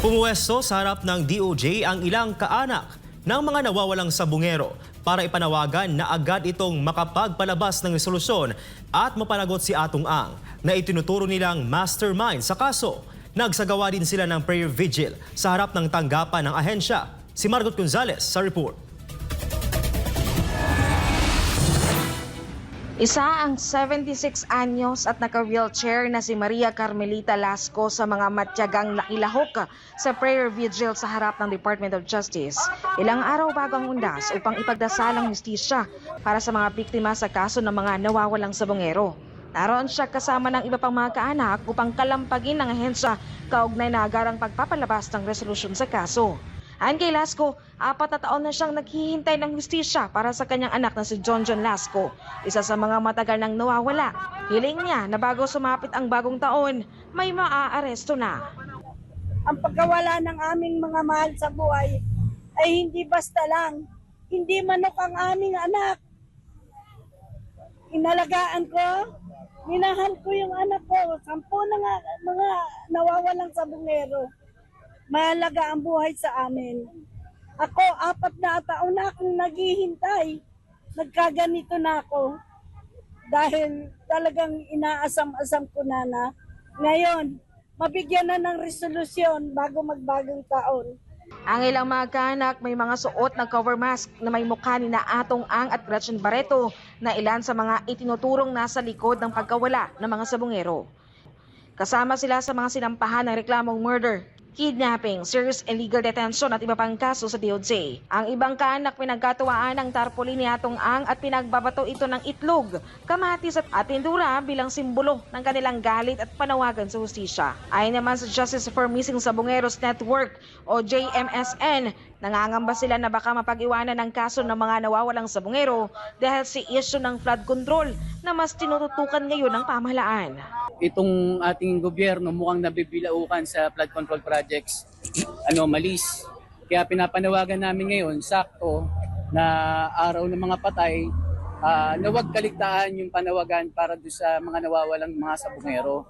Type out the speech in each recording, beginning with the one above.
Pumuwesto sa harap ng DOJ ang ilang kaanak ng mga nawawalang sabungero para ipanawagan na agad itong makapagpalabas ng resolusyon at mapanagot si Atong Ang na itinuturo nilang mastermind sa kaso. Nagsagawa din sila ng prayer vigil sa harap ng tanggapan ng ahensya. Si Margot Gonzalez sa report. Isa ang 76 anyos at naka-wheelchair na si Maria Carmelita Lasco sa mga matyagang nakilahok sa prayer vigil sa harap ng Department of Justice. Ilang araw bago ang undas upang ipagdasalang hustisya para sa mga biktima sa kaso ng mga nawawalang sabongero. Naroon siya kasama ng iba pang mga kaanak upang kalampagin ng ahensya kaugnay na agarang pagpapalabas ng resolusyon sa kaso. Ayon kay Lasco, 4 na taon na siyang naghihintay ng hustisya para sa kanyang anak na si John Lasco, isa sa mga matagal nang nawawala. Hiling niya na bago sumapit ang bagong taon, may maaaresto na. Ang pagkawala ng aming mga mahal sa buhay ay hindi basta lang. Hindi manok ang aming anak. Inalagaan ko, minahal ko yung anak ko. 10 na nga mga nawawalang sabungero. Mahalaga ang buhay sa amin. Ako, 4 na taon na akong naghihintay. Nagkaganito na ako. Dahil talagang inaasam-asam ko na. Ngayon, mabigyan na ng resolusyon bago magbagong taon. Ang ilang mga kaanak may mga suot na cover mask na may mukha ni na Atong Ang at Gretchen Barreto na ilan sa mga itinuturong nasa likod ng pagkawala ng mga sabungero. Kasama sila sa mga sinampahan ng reklamong murder, kidnapping, serious illegal detention at iba pang kaso sa DOJ. Ang ibang kaanak pinagkatuwaan ng tarpaulin ni Atong Ang at pinagbabato ito ng itlog, kamatis at tindura bilang simbolo ng kanilang galit at panawagan sa hustisya. Ayon naman sa Justice for Missing Sabongeros Network o JMSN, nangangamba sila na baka mapag-iwanan ng kaso ng mga nawawalang sabongero dahil sa issue ng flood control na mas tinututukan ngayon ng pamahalaan. Itong ating gobyerno mukhang nabibilaukan sa flood control projects, anomalies. Kaya pinapanawagan namin ngayon, sakto na araw ng mga patay, na huwag kaligtaan yung panawagan para doon sa mga nawawalang mga sabongero.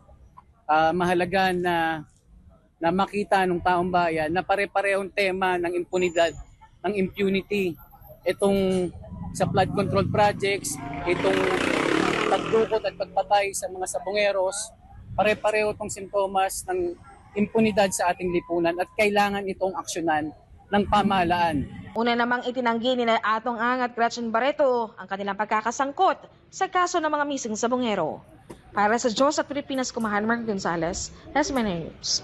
Mahalaga na makita ng taong bayan na pare-parehong tema ng impunidad, ng impunity. Itong sa flood control projects, itong pagdukot at pagpatay sa mga sabongeros, pare-pareho itong sintomas ng impunidad sa ating lipunan at kailangan itong aksyonan ng pamahalaan. Una namang itinanggi ni Atong Ang at Gretchen Barreto ang kanilang pagkakasangkot sa kaso ng mga missing sabongero. Para sa Diyos at Pilipinas, Kumahan Mark Gonzalez, SMN News.